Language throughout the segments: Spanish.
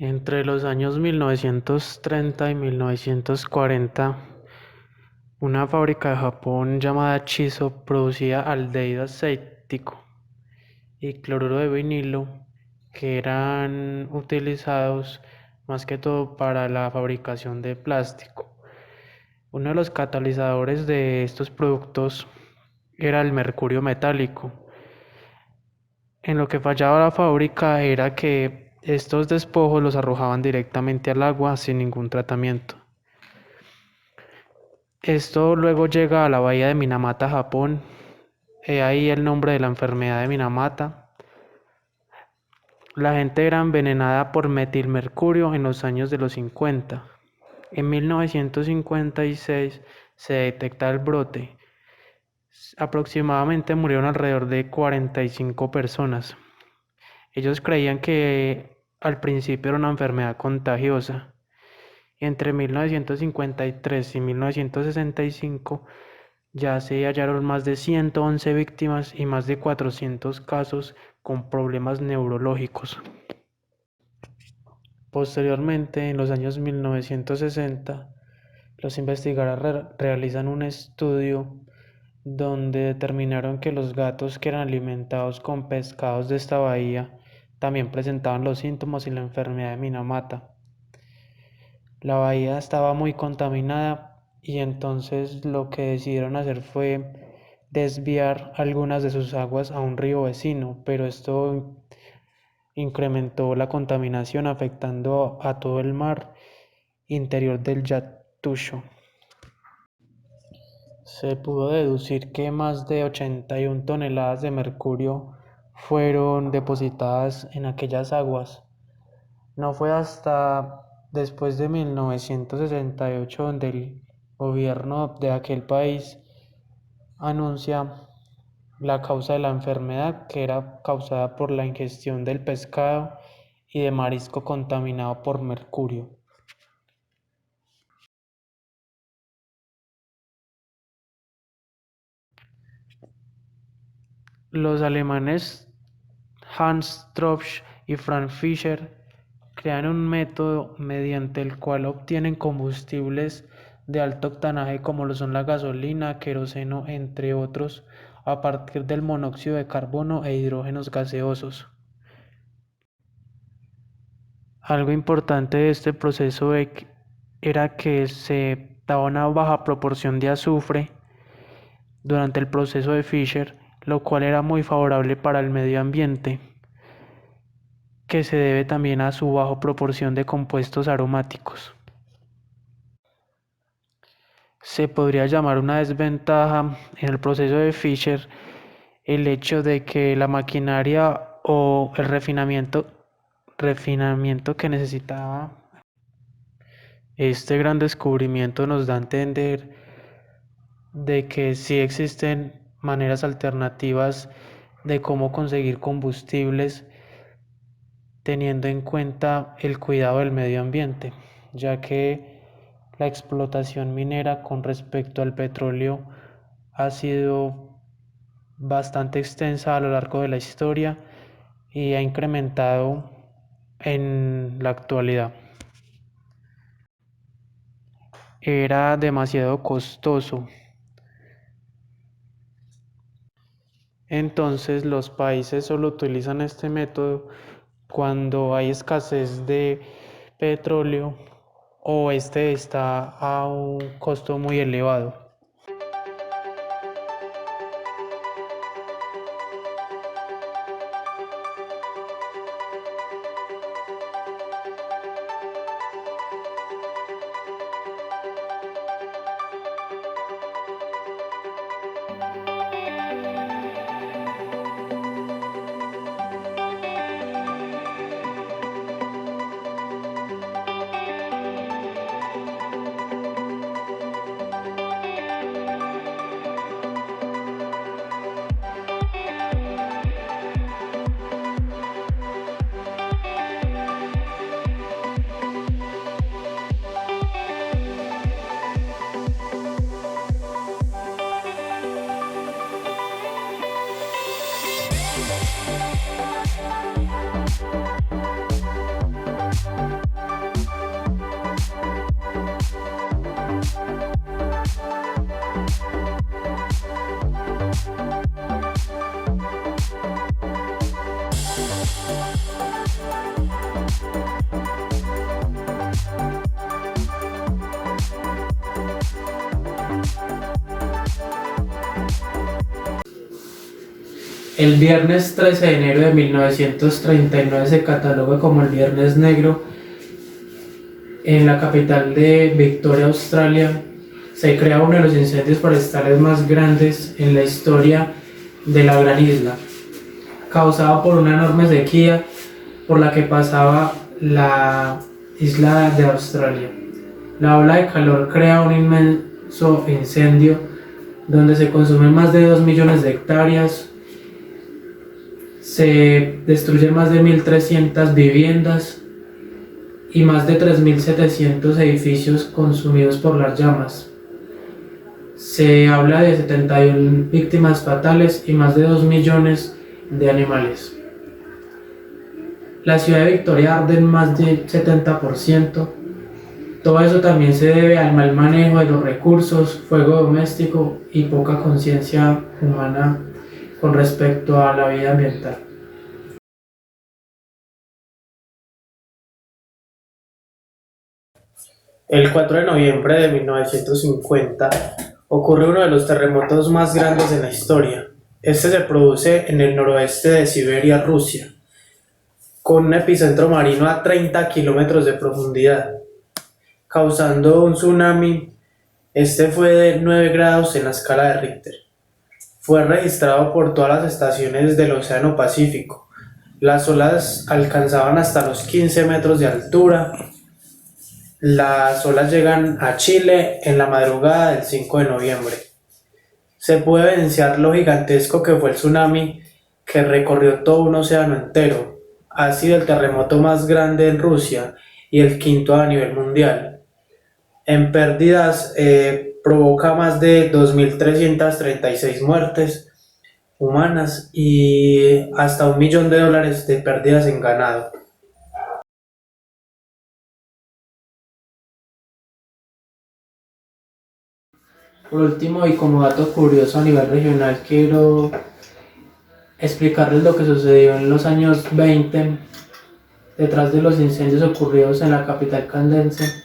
Entre los años 1930 y 1940, una fábrica de Japón llamada Chiso producía aldehído acético y cloruro de vinilo, que eran utilizados más que todo para la fabricación de plástico. Uno de los catalizadores de estos productos era el mercurio metálico. En lo que fallaba la fábrica era que estos despojos los arrojaban directamente al agua sin ningún tratamiento. Esto luego llega a la bahía de Minamata, Japón. He ahí el nombre de la enfermedad de Minamata. La gente era envenenada por metilmercurio en los años de los 50. En 1956 se detecta el brote. Aproximadamente murieron alrededor de 45 personas. Ellos creían que al principio era una enfermedad contagiosa. Entre 1953 y 1965 ya se hallaron más de 111 víctimas y más de 400 casos con problemas neurológicos. Posteriormente, en los años 1960, los investigadores realizan un estudio donde determinaron que los gatos que eran alimentados con pescados de esta bahía también presentaban los síntomas y la enfermedad de Minamata. La bahía estaba muy contaminada y entonces lo que decidieron hacer fue desviar algunas de sus aguas a un río vecino, pero esto incrementó la contaminación afectando a todo el mar interior del Yatucho. Se pudo deducir que más de 81 toneladas de mercurio fueron depositadas en aquellas aguas. No fue hasta después de 1968 donde el gobierno de aquel país anuncia la causa de la enfermedad, que era causada por la ingestión del pescado y de marisco contaminado por mercurio. Los alemanes Hans Tropsch y Franz Fischer crean un método mediante el cual obtienen combustibles de alto octanaje como lo son la gasolina, queroseno, entre otros, a partir del monóxido de carbono e hidrógenos gaseosos. Algo importante de este proceso era que se daba una baja proporción de azufre durante el proceso de Fischer, lo cual era muy favorable para el medio ambiente, que se debe también a su baja proporción de compuestos aromáticos. Se podría llamar una desventaja en el proceso de Fischer el hecho de que la maquinaria o el refinamiento que necesitaba este gran descubrimiento nos da a entender de que sí existen maneras alternativas de cómo conseguir combustibles teniendo en cuenta el cuidado del medio ambiente, ya que la explotación minera con respecto al petróleo ha sido bastante extensa a lo largo de la historia y ha incrementado en la actualidad. Era demasiado costoso. Entonces los países solo utilizan este método cuando hay escasez de petróleo o este está a un costo muy elevado. El viernes 13 de enero de 1939 se cataloga como el Viernes Negro. En la capital de Victoria, Australia, se crea uno de los incendios forestales más grandes en la historia de la gran isla, causado por una enorme sequía por la que pasaba la isla de Australia. La ola de calor crea un inmenso incendio donde se consumen más de 2 millones de hectáreas, se destruyen más de 1.300 viviendas y más de 3.700 edificios consumidos por las llamas. Se habla de 71 víctimas fatales y más de 2 millones de animales. La ciudad de Victoria arde en más del 70%. Todo eso también se debe al mal manejo de los recursos, fuego doméstico y poca conciencia humana con respecto a la vida ambiental. El 4 de noviembre de 1950 ocurre uno de los terremotos más grandes en la historia. Este se produce en el noroeste de Siberia, Rusia, con un epicentro marino a 30 kilómetros de profundidad, causando un tsunami. Este fue de 9 grados en la escala de Richter. Fue registrado por todas las estaciones del Océano Pacífico. Las olas alcanzaban hasta los 15 metros de altura. Las olas llegan a Chile en la madrugada del 5 de noviembre. Se puede evidenciar lo gigantesco que fue el tsunami que recorrió todo un océano entero. Ha sido el terremoto más grande en Rusia y el quinto a nivel mundial. En pérdidas provoca más de 2.336 muertes humanas y hasta $1 millón de pérdidas en ganado. Por último, y como dato curioso a nivel regional, quiero explicarles lo que sucedió en los años 20 detrás de los incendios ocurridos en la capital caldense,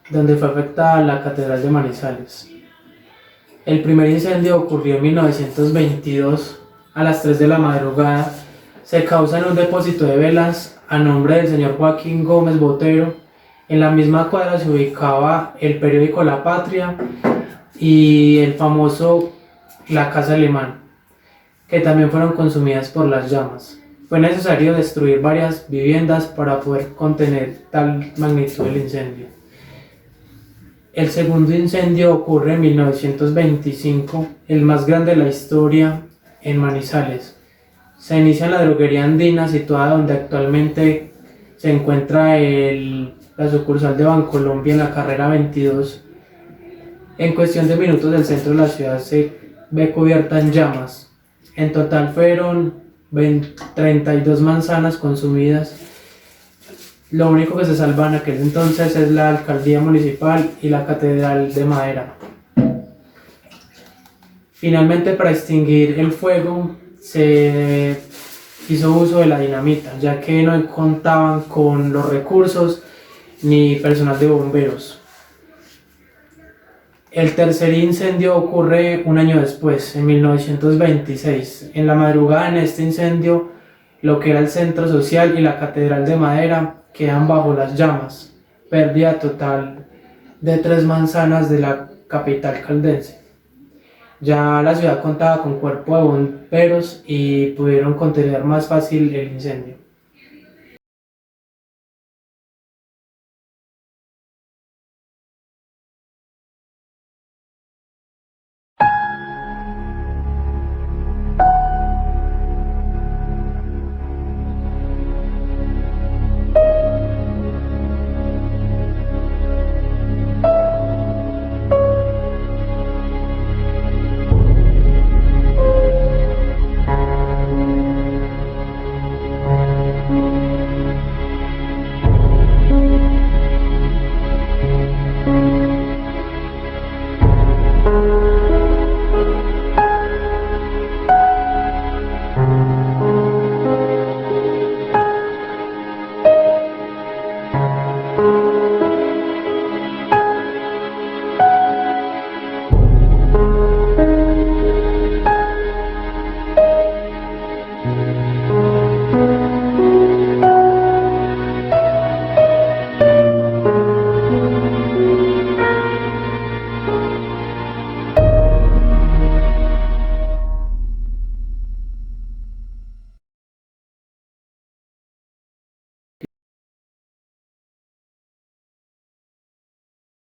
donde fue afectada la Catedral de Manizales. El primer incendio ocurrió en 1922 a las 3 de la madrugada. Se causa en un depósito de velas a nombre del señor Joaquín Gómez Botero. En la misma cuadra se ubicaba el periódico La Patria y el famoso La Casa Alemán, que también fueron consumidas por las llamas. Fue necesario destruir varias viviendas para poder contener tal magnitud del incendio. El segundo incendio ocurre en 1925, el más grande de la historia, en Manizales. Se inicia en la droguería Andina, situada donde actualmente se encuentra la sucursal de Bancolombia en la carrera 22. En cuestión de minutos el centro de la ciudad se ve cubierta en llamas. En total fueron 32 manzanas consumidas. Lo único que se salva en aquel entonces es la alcaldía municipal y la catedral de madera. Finalmente, para extinguir el fuego se hizo uso de la dinamita, ya que no contaban con los recursos ni personal de bomberos. El tercer incendio ocurre un año después, en 1926. En la madrugada, en este incendio, lo que era el centro social y la catedral de madera quedan bajo las llamas. Pérdida total de 3 manzanas de la capital caldense. Ya la ciudad contaba con cuerpo de bomberos y pudieron contener más fácil el incendio.